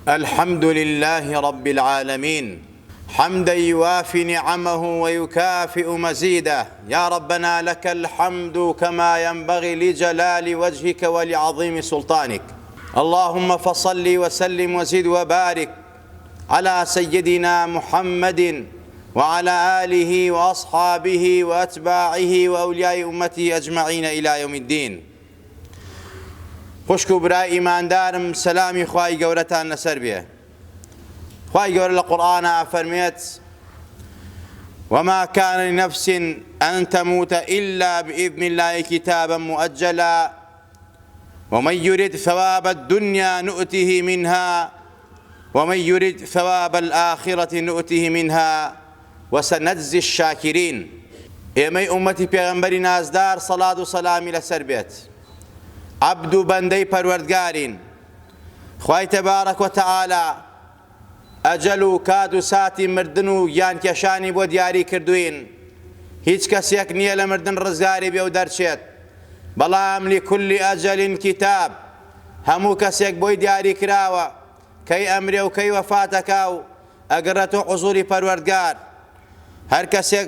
الحمد لله رب العالمين حمدا يوافي نعمه ويكافئ مزيده. يا ربنا لك الحمد كما ينبغي لجلال وجهك ولعظيم سلطانك. اللهم فصل وسلم وزد وبارك على سيدنا محمد وعلى آله وأصحابه وأتباعه وأولياء أمته أجمعين إلى يوم الدين. خوشک و برای ئیماندارم، سەلامی خوای گەورەتان لەسەر بێ. خوای گەورە لە قورئانە فەرمێت: وما كان لنفس أن تموت إلا بإذن الله كتابا مؤجلا ومن يرد ثواب الدنيا نؤته منها ومن يرد ثواب الآخرة نؤته منها وسنجزي الشاكرين. ئێمەی ئومەتی پێغەمبەری نازدار سەڵات و سەلامی لەسەر بێت. عبد و بەندەی پەروەردگارین. خوای تەبارەک وتەعالا ئەجەل و کات و ساتی مردن و گیانکێشانی بۆ دیاری کردوین. هیچ کەسێک نییە لە مردن ڕزگاری بێ و دەرچێت، بەڵام لكل ئەجەل کتاب، هەموو کەسێک بۆی دیاری کراوە کەی ئەمرێ و کەی وەفاتەکا و ئەگەڕێتەوە حوزوری پەروەردگار. هەر کەسێک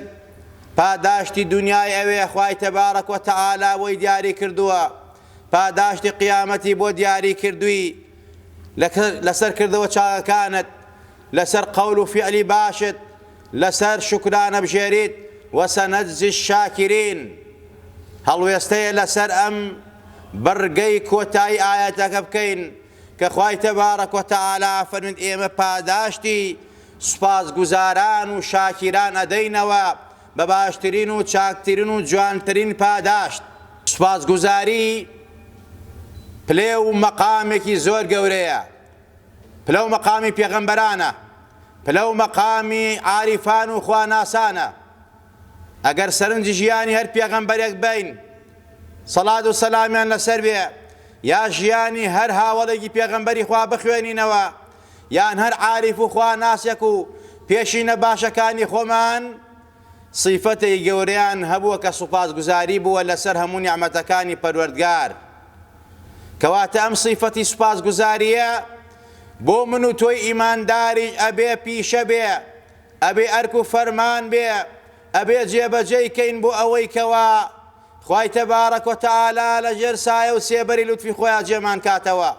پاداشتی دنیای ئەوێ خوای تەبارەک وتەعالا بۆی دیاری کردووە، پاداشتی قیامەتی بۆ دیاری کردووی لەسەر کردەوە چاکەکانت، لەسەر قەول و فیعلی باشت، لەسەر شوکرانە بژێریت. وەسەنەجزی الشاکرین. هەڵوێستەیە لەسەر ئەم بەڕگەی کۆتایی ئاەتەکە بکەین کە خوای تەبارەک وتەعالا فەرمێت ئێمە پاداشتی سوپاسگوزاران و شاکران ئەدەینەوە بە باشترین و چاکترین و جوانترین پاداشت. سوپاسگوزاری پلێ و مەقامێکی زۆر گەورەیە. پلە و مەقامی پێغەمبەرانە، پلە و مەقامی عاریفان و خواناسانە. ئەگەر سەرنجی ژیانی هەر پێغەمبەرێک بین سەڵات و سەلامیان لەسەر بێ، یا ژیانی هەر هاوڵێکی پێغەمبەری خوا بخوێنینەوە، یان هەر عاریف و خواناسێک و پێشینە باشەکانی خۆمان، صیفەتێکی گەورەیان هەبووە کە سوپاسگوزاری بووە لەسەر هەموو نیعمەتەکانی پەروەردگار. کەواتە ئەم صیفەتی سوپاسگوزاریە بۆ من و تۆی ئیمانداری ئەبێ پیشە بێ، ئەبێ ئەرک و فەرمان بێ، ئەبێ جێبەجێی کەین بۆ ئەوەی کەوا خوای تەبارەک وتەعالا لەژێر سایە و سێبەری لوتفی خۆیان جێمان کاتەوە.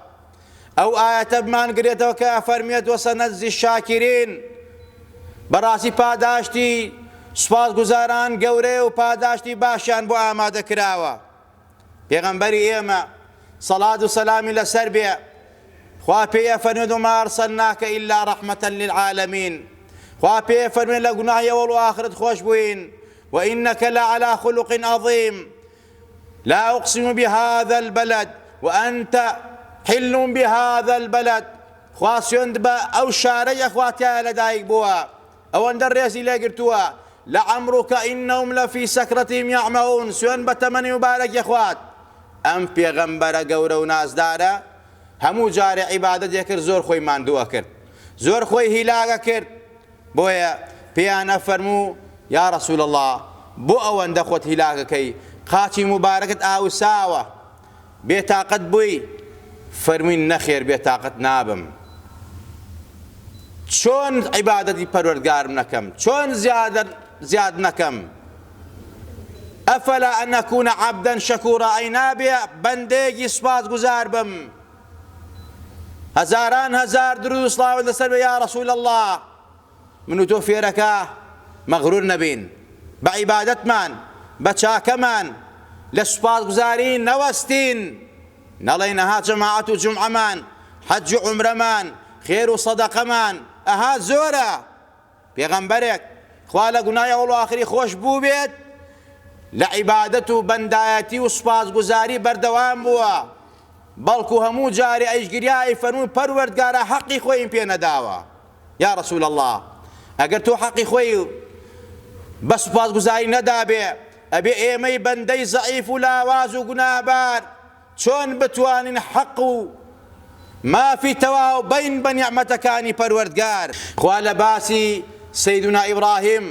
ئەو ئاەتە بمانگرێتەوە کە فەرمێت وەسەنەجزی الشاکرین. بەڕاستی پاداشتی سوپاسگوزاران گەورەیە و پاداشتی باشیان بۆ ئامادەکراوە. پێغەمبەری ئێمە سەڵات و سەلامی لەسەر بێ، خوا پێیە فەرمێت وما ئەرسەلناکە ئیلا ڕەحمەتەن للعالەمین. خوا پێیە فەرمێت لە گوناهی ئەوڵ و ئاخرت خۆش بووین. وإنك لعلى خلق عظيم لا أقسم بهذا البلد وأنت حل بهذا البلد. خوا سوێند بە ئەو شارەیە خواتیایە لەدایک بووە، ئەوەندە ڕێزی لێگرتووە. لعمرك إنهم لفي سكرتهم يعمهون. سوێن بە تەمەنی مبارەکی خوات. ئەم پێغەمبەرە گەورە و نازدارە هەموو جارێ عیبادەتێک کرد زۆر خۆی ماندووە کرد، زۆر خۆی هیلاگە کرد. بۆیە پێیان ئەفەرموو یا ڕەسوول الله، بۆ ئەوەندە خۆت هیلاگەکەی؟ قاچی مبارەکت ئاوساوە، بێتاقەت بووی؟ فەرمووی نەخێر، بێتاقەت نابم. چۆن عیبادەتی پەروەردگارم نەکەم؟ چۆن زیاد نەکەم؟ ئەفەلا ئەن ئەکوونە عەبدەن شەکوورا. ئەی نابێ بەندێکی سوپاسگوزار بم؟ هەزاران هەزار درود و سڵاوات لەسەر بێ یا ڕەسوول الله. من و تۆ فێرەکە مەغرور نەبین بە عیبادەتمان، بە چاکەمان، لە سوپاسگوزاری نەوەستین. نەڵێین ئەها جەماعەت و جومعەمان، حەج و عومرەمان، خێر و سەدەقەمان ئەها زۆرە. پێغەمبەرێک خوا لە گوناهی ئەوڵ و ئاخری خۆش بوو بێت، لە عیبادەت و بەندایەتی و سوپاسگوزاری بەردەوام بووە، بەڵکو هەموو جارێ ئەیشگریایی فەرمووی پەروەردگارە حەقی خۆیم پێ نەداوە. یا ڕەسوول الله، ئەگەر تۆ حەقی خۆی بە سوپاسگوزاری نەدابێ، ئەبێ ئێمەی بەندەی زەعیف و لاواز و گوناهبار چۆن بتوانین حەق و مافی تەواو بین بە نیعمەتەکانی پەروەردگار. خوا لە باسی سەیدنا ئیبراهیم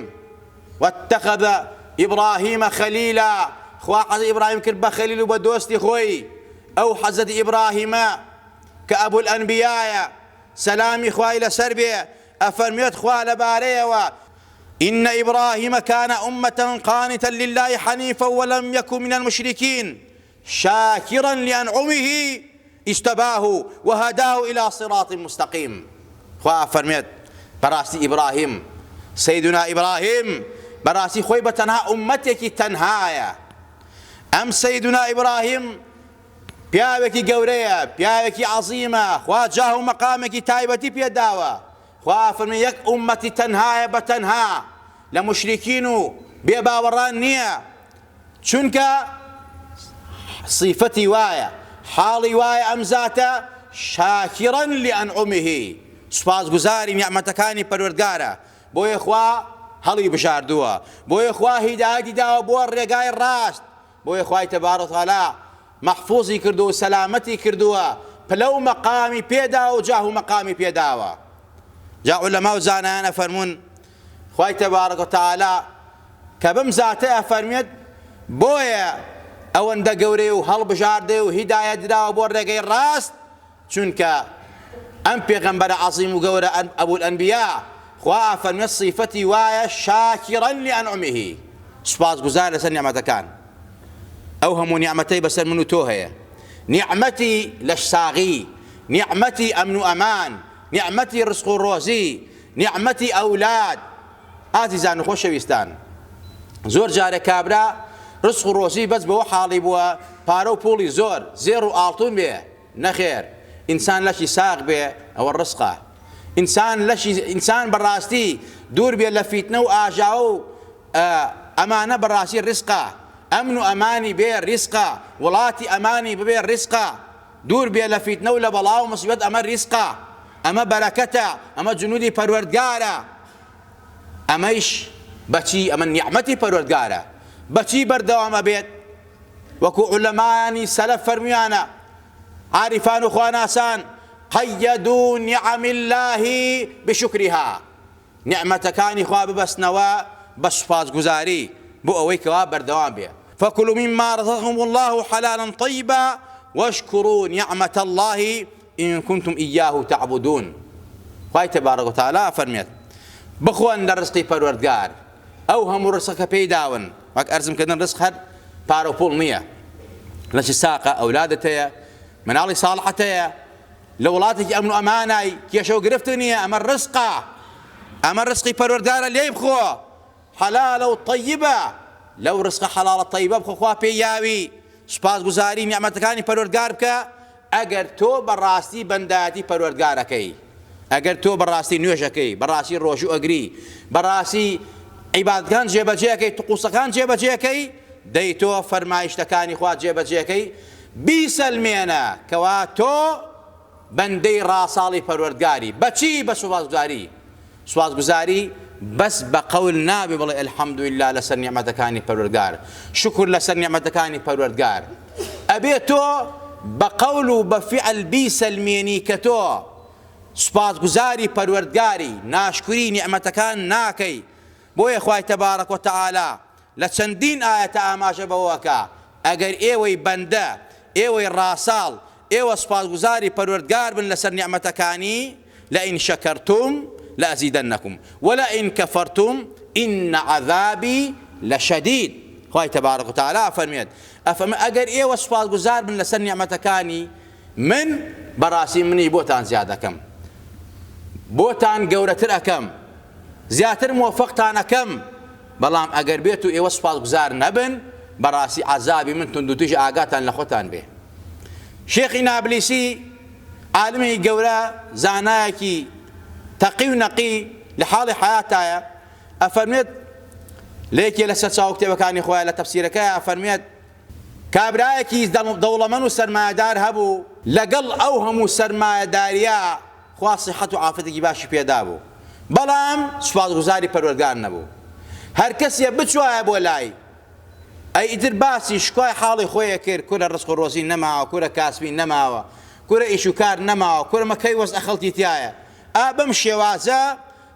واتەخەذ ئیبراهیمە خەلیلا، خوا حەزەتی ئیبراهیم کرد بە خەلیل و بە دۆستی خۆی. ئەو حەزەتی ئیبراهیمە کە ئەبوو الئەنبیایە، سلامي خوای لەسەر بێ ئەفەرمێت خوا لەبارەیەوە إن إبراهيم كان أمة قانتا لله حنيفا ولم يكن من المشركين شاكرا لأنعمه اجتباه وهداه إلى صراط مستقيم. خوا فرميت براسي إبراهيم سيدنا إبراهيم براسي خوي بتنها أمتك تنهايا أم سيدنا إبراهيم پیاوێکی گەورەیە پیاوێکی عەزیمە خوا جاه و مەقامێکی تایبەتی پێداوە خوا فەرمێ یەک ئومەتی تەنهایە بە تەنها لە مشریکین و بێباوەڕان نییە چونکە صیفەتی وایە حاڵی وایە ئەم زاتە شاکرا لئەنعومه سوپاسگوزاری نیعمەتەکانی پەروەردگارە بۆیە خوا هەڵی بژاردووە بۆیە خوا هیدایەتی داوە بۆ ڕێگای ڕاست بۆیە خوای تەبارەک و تەعالا محفوظی کردو و سەلامەتی کردووە پلە و مەقامی پێداوە و جاه و مەقامی پێداوە جا عولەما و زانایان ئەفەرمون خوای تەبارەک و تەعالا کە بەم زاتە ئەفەرمێت بۆیە ئەوەندە گەورەی و هەڵبژاردێ و هیدایەت دراوە بۆ ڕێگەی ڕاست چونکە ئەم پێغەمبەرە عەزیم و گەورە ئەبوو ئەنبیا خوا ئەفەرمێت صیفەتی وایە شاکرا لئەنعومه سوپاسگوزار لەسەر نیعمەتەکان ئەو هەموو نیعمەتەی بەسەر من و تۆ هەیە نیعمەتی لەشساغی نیعمەتی ئەمن و ئەمان نیعمەتی ڕزق و ڕۆزی نیعمەتی ئەولاد ئازیزان و خۆشەویستان زۆر جارە کابرا ڕزق و ڕۆزی بەس بەوە حاڵی بووە پارە و پوڵی زۆر زێر و ئاڵتون بێ نەخێر ئینسان لەشی ساغ بێ ئەوە ڕزقە ئینسان بەڕاستی دوور بێ لە فیتنە و ئاژاوە و ئەمانە بەڕاستی ڕزقە ئەمن و ئەمانی بێ ڕزقە وڵاتی ئەمانی ببێ ڕزقە دوور بێ لە فیتنە و لە بەڵاو مصیبەت ئەمە ڕزقە ئەمە بەرەکەتە ئەمە جنودی پەروەردگارە ئەمەیش بەچی ئەمە نیعمەتی پەروەردگارە بەچی بەردەوامە بێت وەکو عولەمایانی سەلەف فەرمویانە عارفان و خواناسان قەیەدوا نعم الله بشکرها نیعمەتەکانی خوا ببەستنەوە بە سوپاسگوزاری بۆ ئەوەی کەوا بەردەوام بێ فكلوا مما رزقكم الله حلالا طيبا واشكروا نعمة الله إن كنتم إياه تعبدون. خوای تبارک و تعالی فەرمێت بخۆن لە ڕزقی پەروەردگار ئەو هەموو ڕزقەکە پێی داون وەک ئەرزم کردن ڕزق هەر پارە و پوڵ نییە لەشی ساقە ئەولادت هەیە مناڵی ساڵحەت هەیە لە وڵاتێکی ئەمن و ئەمانای کێشە و گرفت نییە ئەمە ڕزقە ئەمە ڕزقی پەروەردگارە لێی بخۆ حەلالە و طەیبە لەو ڕزقە حەڵاڵە طەیبە بخۆ خوا پێی یاوی سوپاسگوزاری نیعمەتەکانی پەروەردگار بکە ئەگەر تۆ بەڕاستی بەندایەتی پەروەردگارەکەی ئەگەر تۆ بەڕاستی نوێژەکەی بەڕاستی ڕۆژ و ئەگری بەڕاستی عیبادەتەکان جێبەجێەکەی توقوسەکان جێبەجێەکەی دەی تۆ فەرمایشتەکانی خوا جێبەجێەکەی بیسەلمێنە کەوا تۆ بەندەی ڕاساڵی پەروەردگاری بەچی بە سوپاسگوزاری بەس بە قەول نابێ بڵێ ئەلحەمدولیلا لەسەر نیعمەتەکانی پەروەردگار شکر لەسەر نیعمەتەکانی پەروەردگار ئەبێ تۆ بە قەول و بە فیعل بیسەلمێنی کە تۆ سوپاسگوزاری پەروەردگاری ناشکری نیعمەتەکان ناکەی بۆیە خوای تەبارەک و تەعالا لە چەندین ئاەتە ئاماژە بەوەکە ئەگەر ئێوەی بەندە ئێوەی ڕاساڵ ئێوە سوپاسگوزاری پەروەردگار بن لەسەر نیعمەتەکانی لئین شەکەرتم لأزيدنكم ولئن كفرتم إن عذابي لشديد. خوای تبارک و تعالی فرمید ئەفەرمێ ئەگەر ئێوە سوپاسگوزار بن لەسەر نیعمەتەکانی من بەڕاستی منی بۆتان زیاد دەکەم بۆتان گەورەتر ئەکەم زیاتر موفقتان ئەکەم بەڵام ئەگەر بێت و ئێوە سوپاسگوزار نەبن بەڕاستی عەزابی من توندوتیژ ئاگاتان لە خۆتان بێ. شێخی نابلیسی عالمی گەورە زانایەکی تەقی و نەقی لە حاڵی حیاتایە ئەفەرمێت لێکی لە سەرچاو کتێبەکانی خۆیان لە تەفسیرەکەی ئەفەرمێت کابرایەکی دەوڵەمەند و سەرمایەدار هەبوو لەگەڵ ئەو هەموو سەرمایەداریە خوا سیحەت و عافەتێکی باشی پێدا بوو بەڵام سوپاسگوزاری پەروەردگار نەبوو. هەر کەسێ بچوایە بۆ لای ئەی ئیتر باسی شکای حاڵی خۆیە کرد کورە ڕزق و ڕۆزی نەماوە کورە کاسبی نەماوە کورە ئیش و کار نەماوە کورە مەکەی وەز ئەخەڵکی تایە ئابەم شێوازە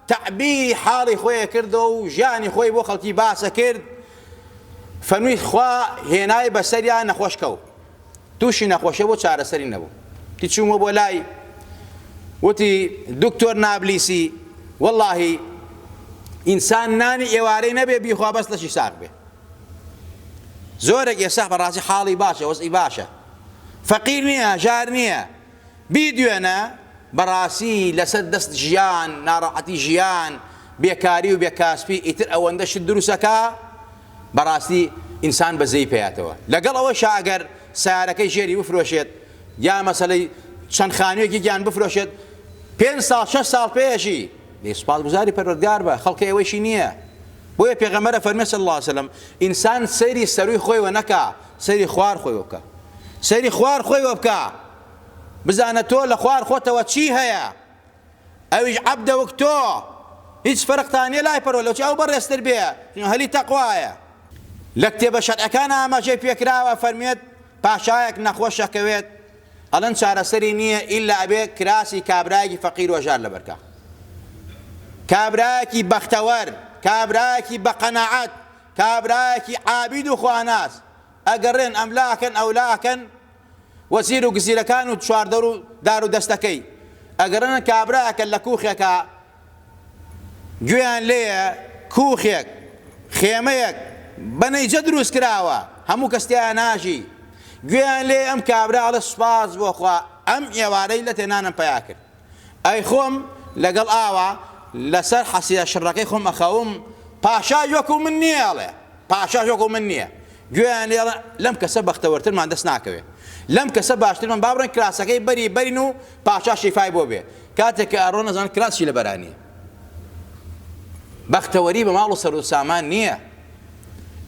تعبیری حاڵی خۆیە کردەوە و ژیانی خۆی بۆ خەڵکی باسە کرد فەرمووی خوا هێنای بەسەریان نەخۆش کەوت تووشی نەخۆشە بۆ چارەسەری نەبوو تی چوومە بۆ لای وتی دکتۆر نابلیسی والله ئینسان نانی ئێوارەی نەبێ بیخوا بەس لەشی ساق بێ. زۆرێک ئێستا بەڕاستی حاڵی باشە، وەزعی باشە، فەقیر نییە، ژار نییە، بیدوێنە بەڕاستی لەسەر دەست ژیان، ناڕەحەتی ژیان، بێکاری و بێکاسپی ئیتر ئەوەندەشت دروستەکە بەڕاستی ئینسان بەزەی پێیاتەوە. لەگەڵ ئەوەش ئەگەر سیارەکەی ژێری بفرۆشێت یا مەسەلەی چەند خانوویەکی گیان بفرۆشێت 5 ساڵ 6 ساڵ پێشی لێ سوپاسگوزاری پەروەردگار بە، خەڵکی ئەوەیشی نییە. بۆیە پێغەمبەر فەرمێ صلی الله علیه وسلم ئینسان سەیری سەرووی خۆیەوە نەکا، سەیری خوار خۆیەوە بکە، سەیری خوار خۆیەوە بکە، بزانە تۆ لە خوار خۆتەوە چی هەیە، ئەویش عەبدە وەک تۆ، هیچ فەرقتان نییە لای پەروەردگار، لەوچی ئەو بەڕێزتر بێ، هەلی تەقوایە. لە کتێبە شەرعەکان ئاماژەی پێکراوە فەرمێت پاشایەک نەخۆشەکەوێت ئەڵەن چارەسەری نییە ئیلا ئەبێ کراسی کابرایەکی فەقیر وەژار لەبەرکە، کابرایەکی بەختەوەر، کابرایەکی بەقەناعەت، کابرایەکی عابید و خواناس ئەگەڕێن ئەملاکەن ئەولاکەن وەزیر و گزیرەکان و چواردەر و دار و دەستەکەی ئەگەڕێنە کابرایەکە لە کووخێکە گوێیان لێیە کووخێک خێمەیەک بەنەیجە دروست کراوە هەموو کەستیان ناژی گوێیان لێ ئەم کابرا ئەڵێ سوپاس بۆ خوا ئەم ئێوارەی لە تێنانم پیا کرد، ئەی خۆم لەگەڵ ئاوا لەسەر حەسیە شڕەکەی خۆم ئەخەوم پاشای وەکو من نییە، ئەڵێ پاشای وەکو من نییە، گوێیان لێ لەم کەسە بەختەوەرترمان دەست ناکەوێت، لەم کەسە باشترمان با بڕێن کراسەکەی بەری بەرین و پاشا شیفای بۆ بێ، کاتێک کە ئەڕۆ نەزان کراسشی لە بەرانیە. بەختەوەری بە ماڵ و سەر و سامان نییە.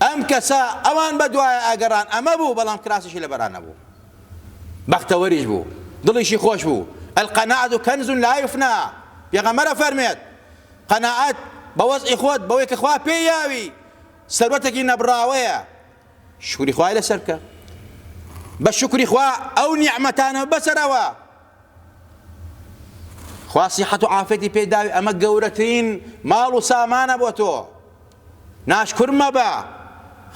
ئەم کەسە ئەوان بەدوایە ئەگەڕان ئەمە بوو، بەڵام کراسیشی لە بەران نەبوو، بەختەوەریش بوو، دڵیشی خۆش بوو. القەناعەت کەنز لا یفنا، پێغەمبەر فەرمێت قەناعەت بە وەزعی خۆت بەوەی کە خوا پێی یاوی سەروەتێکی نەبراوەیە شکری خوای لەسەر بکە، بە شکری خوا ئەو نیعمەتانە بەسەرەوە، خوا سیحەت و عافێتی پێی داوی، ئەمە گەورەترین ماڵ و سامانە بۆ تۆ، ناشکر مەبە.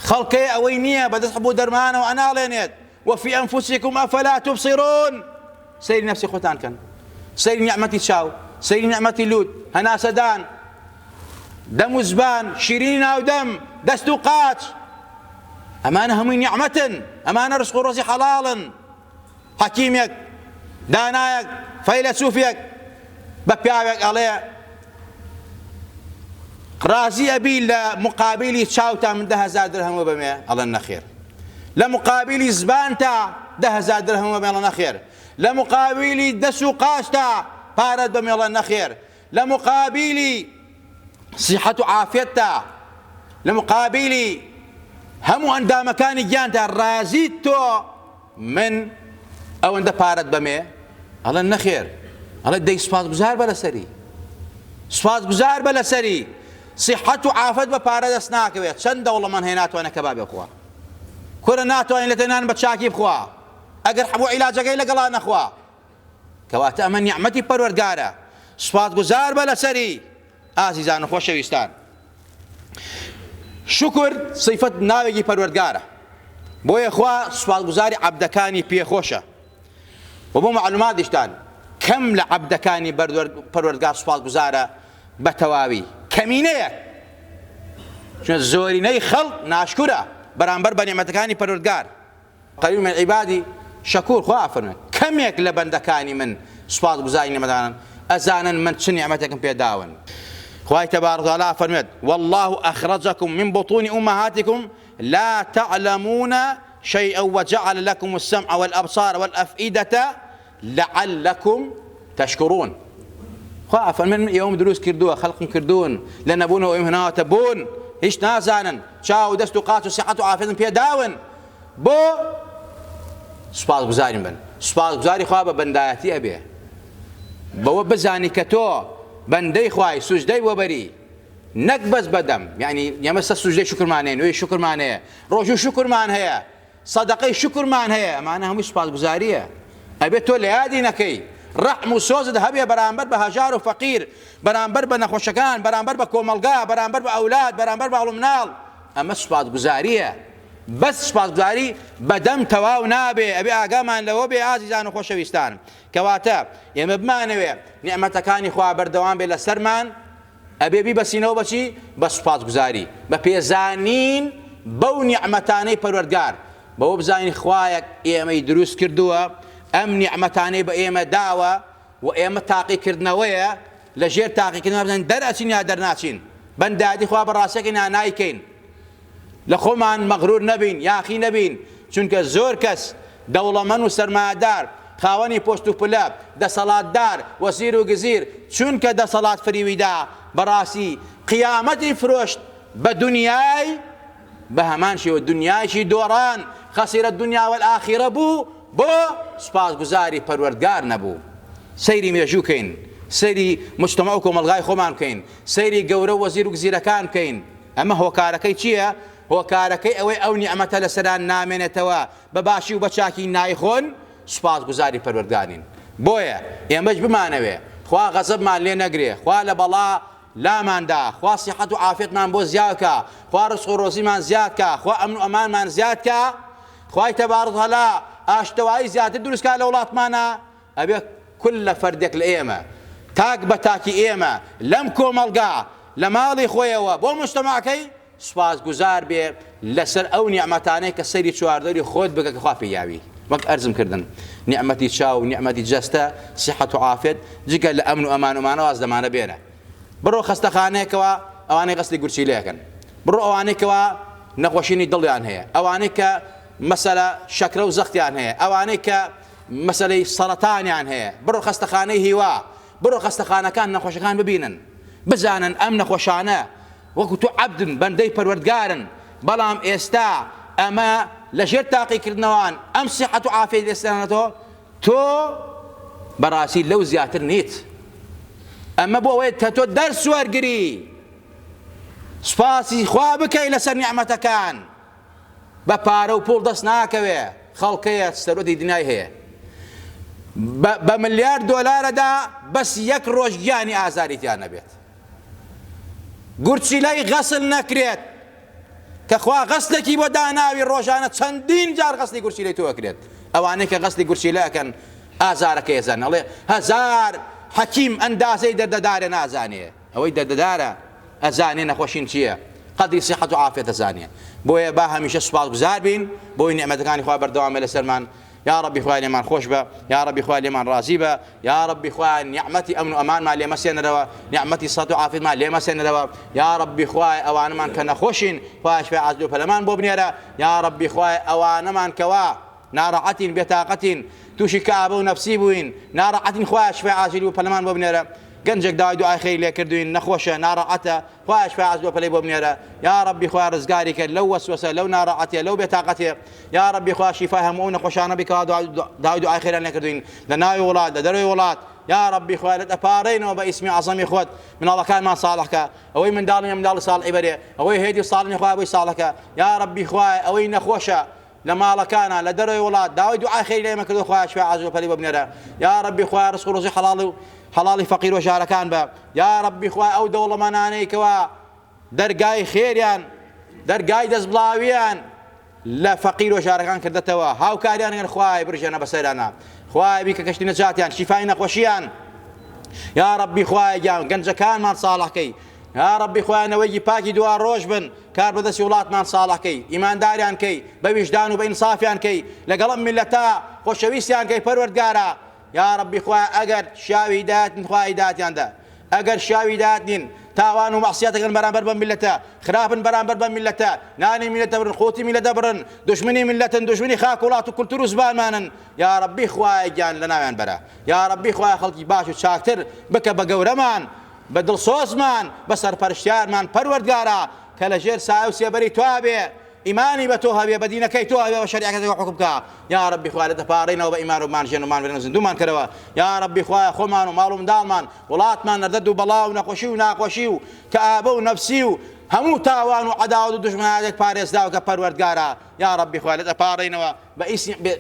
خەڵکەی ئەوەی نییە بەدەست بۆ دەرمانەوە ئەناڵێنێت وەفی ئەنفوسیکم ئەفەلا تبصرون، سەیری نەفسی خۆتان کەن، سەیری نیعمەتی چاو، سەیری نیعمەتی لوت، هەناسەدان، دەم و زبان، شیرینی ناودەم، دەست و قاچ، ئەمانە هەمووی نیعمەتن، ئەمانە ڕزق و ڕۆزی حەڵاڵن. حەکیمێک دانایەک فەیلسوفێک بە پیاوێک ئەڵێ ڕازی ئەبی لە مقابلی چاوتا من 10,000 درهەمە بەمێ، ئەڵێن نەخێر. لە مقابلی زبانتا 10,000 درهەمە بەمێ، ئەڵێن نەخێر. لە مقابلی دەست و قاشتا پارەت بەمێ، ئەڵێن نەخێر. لە مقابلی صحەت و عافێتتا، لە مقابلی هەموو ئەندامەکانی گیانتا ڕازیت تۆ من ئەوەندە پارەت بەمێ، ئەڵێن نەخێر. ئەڵێ دەی سوپاسگوزار بە لەسەری، سوپاسگوزار بە لەسەری. صحەت و عافەت بە پارە دەست ناکەوێت، چەند دەوڵەمەند هەیە ناتوانێت کەباب بخوا، کورە ناتوانێت لە تێنان بە چاکی بخوا، ئەگەر بۆ عیلاجەکەی لەگەڵا نەخوا، کەواتە ئەمە نیعمەتی پەروەردگارە، سوپاسگوزار بە لەسەری. ئازیزان و خۆشەویستان، شکر صیفەت ناوێکی پەروەردگارە، بۆیە خوا سوپاسگوزاری عەبدەکانی پێخۆشە. و بۆ معلوماتیشتان کەم لە عەبدەکانی پەروەردگار سوپاسگوزارە بە تەواوی، کەمینەیەک، چونکە زۆرینەی خەڵق ناشکورە بەرامبەر بە نیعمەتەکانی پەروەردگار. قەلیل من عیبادی شەکوور، خوا فەرمێت کەمێک لە بەندەکانی من سوپاسگوزاری نیعمەتەکانن ئەزانن من چ نیعمەتێکم پێداون. خوای تبارك وتعالى فرمت والله أخرجكم من بطون أمهاتكم لا تعلمون شيئا وجعل لكم السمع والأبصار والأفئدة لعلكم تشكرون. خواه فرمت يوم دروس كردوه خلق كردون لنبونه وإمهنا وتبون هیچ نازانن چاو دەست و قاچ و صحت و عافیتن پێ داون بۆ سوپاسگوزارین بن. سوپاسگوزاری خوا بە بەندایەتی ئەبێ، بەوە بزانی کە تۆ بەندەی خوای سوجدەی وەبەری، نەک بەس بەدەم، یعنی ئێمە سوجدەی شکرمان هەیە، نوێی شکرمان هەیە، ڕۆژوو شکرمان هەیە، سەدەقەی شکرمان هەیە، ئەمانە هەمووی سوپاسگوزاریە. ئەبێت تۆ لە یادی نەکەی ڕەحم و سۆزت هەبێ بەرامبەر بە هەژار و فەقیر، بەرامبەر بە نەخۆشەکان، بەرامبەر بە کۆمەلگا، بەرامبەر بە ئەولاد، بەرامبەر بە هەوڵ مناڵ، ئەمە سوپاسگوزاریە. بەس سوپاسگوزاری بەدەم تەواو نابێ، ئەبێ ئاگامان لەوە بێ ئازیزان و خۆشەویستان. کەواتە ئێمە بمانەوێ نیعمەتەکانی خوا بەردەوام بێ لەسەرمان، ئەبێ بیبەسینەوە بەچی؟ بە سوپاسگوزاری، بە پێزانین بەو نیعمەتانەی پەروەردگار، بەوە بزانین خوایەک ئێمەی دروست کردووە، ئەم نیعمەتانەی بە ئێمە داوە و ئێمە تاقیکردنەوەیە، لە ژێر تاقیکردنەوە بزانین دەرئەچین یا دەرناچین، بەندادی خوا بەڕاستیەکەی نانایکەین، لە خۆمان مەغرور نەبین، یاخی نەبین، چونکە زۆر کەس دەوڵەمەند و سەرمایەدار، خاوەنی پۆست و پلە، دەسەڵاتدار، وەزیر و گزیر، چونکە دەسەڵات فریویدا بەڕاستی قیامەتی فرۆشت بە دنیای بە هەمان شێوە دنیایشی دۆڕان، خەسیرە دنیا والآخیرە بوو، بۆ سوپاسگوزاری پەروەردگار نەبوو. سەیری مێژوو کەین، سەیری مجتەمە و کۆمەلگای خۆمان بکەین، سەیری گەورە وەزیر و گزیرەکان بکەین. ئەمە هۆکارەکەی چییە؟ هۆکارەکەی ئەوەی ئەو نیعمەتە لەسەران نامێنێتەوە بە باشی و بە چاکی نایخۆن، سوپاسگوزاری پەروەردگارین. بۆیە ئێمەش بمانەوێ خوا غەزەبمان لێ نەگرێ، خوا لە بەڵا لاماندا، خوا سیحەت و عافیەتمان بۆ زیادکە، خوا ڕزق و ڕۆزیمان زیادکە، خوا ئەمن و ئەمانمان زیادکە، خوای تەبارەک وتەعالا ئاشتەوایی زیاتر دروستکە لە وڵاتمانە. ئەبێ کل لە فەردێک لە ئێمە تاک بە تاکی ئێمە لەم کۆمەڵگا لە ماڵی خۆیەوە بۆ مجتەماعەکەی سوپاسگوزار بێ لەسەر ئەو نیعمەتانەی کە سەیری چواردەوری خۆت بکە کە خوا پێی یاوی. وەک ئەرزم کردن نیعمەتی چاو، نیعمەتی جەستە، سیحەت و عافیەت، جگە لە ئەمن و ئەمان و مانەوە دەمانە بێنە. بڕۆ خەستەخانەیەکەوە ئەوانەی غەسلی گورچیلەیەکەن، بڕۆ ئەوانەیەکەوە نەخۆشینی دڵیان هەیە، ئەوانەی کە مەسەلە شەکرە و زەختیان هەیە، ئەوانەی کە مەسەلەی سەرەتانیان هەیە، بڕۆ خەستەخانەی هیوا، بڕۆ خەستەخانەکان نەخۆشەکان ببینن، بزانن ئەم نەخۆشانە وەکو تو عەبدن، بەندەی پەروەردگارن، بەڵام ئێستا ئەمە لە ژێر تاقیکردنەوەوان ئەم سیحەت و عافیەت لێستانەتەوە تۆ بەڕاستی لەو زیاتر نیت. ئەمە بۆ ئەوەیە کە تۆ دەرسوەرگری سوپاسی خوا بکەی لەسەر نیعمەتەکان، بە پارە و پوڵ دەست ناکەوێ، خەڵکەیە سەرۆتی دنیای هەیە بە ملیار دۆلارەدا بەس یەک ڕۆژ گیانی ئازاریتیان نەبێت، گورچیلەی غەسل نەکرێت کە خوا غەسلێکی بۆ داناوی ڕۆژانە چەندین جار غەسلی گورچیلەی تۆ ئەکرێت. ئەوانەی کە غەسلی گورچیلەکەن ئازارەکە ێزان، ئەڵێ هەزار حەکیم ئەندازەی دەردەدارە نازانێ، ئەوەی دەردەدارە ئەزانێ نەخۆشین چییە، قەدری سیحەت و عافیەت ئەزانێ. بۆیە با هەمیشە سوپاسگوزار بین بۆی نیعمەتەکانی خوا بەردەوام بێ لەسەرمان. یا ربی خوای لێمان خۆش بە، یا ربی خوای لێمان ڕازی بە، یا ربی خوای نیعمەتی ئەمن و ئەمانمان لێمە سێنەرەوە، نیعمەتی سەحەت و عافیەتمان لێمە سێنەرەوە. یا ربی خوای ئەوانەمان کە نەخۆشین خوای شفای عاجل و پەلەمان بۆ بنێرە. یا ربی خوای ئەوانەمان کەوا ناڕەحەتین بێتاقەتین تووشی کەئابە و نەفسی بووین، ناڕەحەتین خوای شفای عاجل و پەلەمان بۆ بنێرە. گەنجێک داوای دوعای خەیری لێ کردوین، نەخۆشە، ناڕەحەتە، خوای شفای عاجل و پەلەی بۆ بنێرە. یا ربی خوای ڕزگاری کە لەو وەسوەسە، لەو ناڕەحەتیە، لەو بێتاقەتیە. یا ربی خوای شیفای هەموو ئەو نەخۆشانە بکە داوای دوعای خەیریان لێ کردوین لە ناوی وڵات، لە دەروی وڵات. یا ربی خوای لە دەپارڕینەوە بە ئیسمی عەزەمی خۆت مناڵەکانمان ساڵحکە، ئەوەی منداڵیە منداڵی ساڵحی بەرێ، ئەوەی هێدی ساڵنی خوای بۆی ساڵحکە. یا ربی خوای ئەوەی نەخۆشە لە ماڵەکانە لە دەروی وڵات داوای دوعای خەیری لێمە کردو خوای شفای عاجل و پەلەی بۆ بنێرە. یا ربی خوای ڕزق و ڕۆزی حەڵاڵی فەقیر و ژارەکان بە. یا ربی خوای ئەو دەوڵەمەندانەی کەوا دەرگای خێریان، دەرگای دەستبڵاویان لە فەقیر و ژارەکان کردێتەوە، هاوکاریان هەن خوای برژێنە بەسەرانە، خوای بیکە کەشتی نەجاتیان، شیفای نەخۆشیان. یا ربی خوای گیان گەنجەکانمان ساڵحکەی. یا ربی خوای نەوەیی پاکی دووار ڕۆژ بن، کار بەدەستی وڵاتمان ساڵحکەی، ئیمانداریان کەی، بە ویژدان و بە ئینسافیان کەی، لەگەڵ ئەم میلەتە خۆشەویستیان کەی پەروەردگارە. یا ربی خوای ئەگەر شاوی هیدایەتن خوای هیدایەتیان دە، ئەگەر شاوی هیدایەت نین تاوان و مەعسیەتەکەن بەرامبەر بە میلەتە، خراپن بەرامبەر بە میلەتە، نانی میلەتە برن، خۆتی میلەتە برن، دژمنی میلەتن، دژمنی خاک وڵات و کولتور و زبانمانن. یا ربی خوای گیان لە ناویان بەرە. یا ربی خوای خەڵکی باش و چاکتر بکە بە گەورەمان، بە دڵسۆزمان، بە سەرپەرشتیارمان پەروەردگارە کە لە ژێر سایە و سێبەری توا بێ، ئیمانی بە تۆ هەبێ، بە دینەکەی تۆ هەبێ، بە شەریعەکەی تۆ حکم بکە. یا ربی خوای لە دەپارڕینەوە بە ئیمان و مانژێن و مانوێنە زیندومان کردەوە. یا ربی خوای خۆمان و ماڵ و منداڵمان، وڵاتمان نەردەد و بەڵا و نەخۆشی و ناخۆشی و کەئابە و نەفسی و هەموو تاوان و عەداوەت و دژمنایەت پارێزراوە کە پەروەردگارە. یا ربی خوای لە دەپارڕینەوە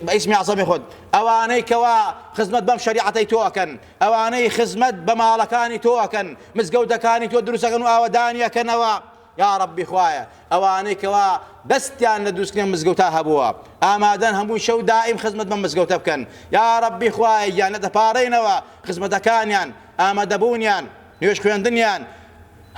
بە ئیسمی عەزەمی خۆت ئەوانەی کەوا خزمەت بەم شەریعەتەی تۆ ئەکەن، ئەوانەی خزمەت بە ماڵەکانی تۆ ئەکەن، مزگەوتەکانی تۆ دروست ئەکەن و ئاوەدانی ئەکەنەوە. يا ربي خوایە ئەوانەی کەوا دەستیان لە دروستکردنی مزگەوتا هەبووە ئامادەن هەموو شەو دائیم خزمەت بە مزگەوتە بکەن یا ربی خوایە گیان دەپارڕینەوە خزمەتەکانیان ئامادەبوونیان نوێژ خوێندنیان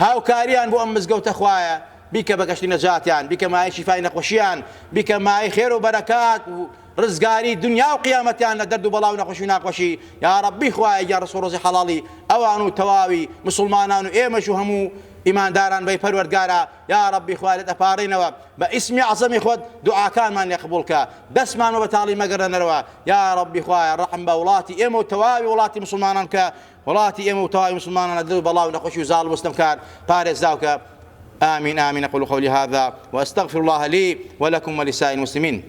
هاوکاریان بۆ ئەم مزگەوتە خوایە بیکە بە گەشتی نەجاتیان بیکە مای شیفای نەخۆشییان بیکە مای خێر و بەرەکات و ڕزگاری دنیا و قیامەتیان لە دەرد و بەڵاو نەخۆشی و ناخۆشی یا ربی خوایە یا ڕسوو ڕۆزی حەڵاڵی ئەوان و تەواوی مسلمانان و ئێمەش و هەموو ئیمانداران بەی پەروەردگارە یا ربی خوایە لە دەپارڕینەوە بە ئیسمی عەزەمی خۆت دوعاکانمان لێ قبوڵ کە دەستمان و بەتاڵی مەگەڕێنەرەوە یا ربی خوایە ڕەحم بە وڵاتی ئێمە و تەواوی وڵاتی مسلمانان کە وڵاتی ئێمە و تەواوی مسلمانان لە دڵ و بەڵاو نەخۆشی و زاڵ وستەمکار پارێزراوکە آمين آمين أقول قولي هذا وأستغفر الله لي ولكم ولسائر المسلمين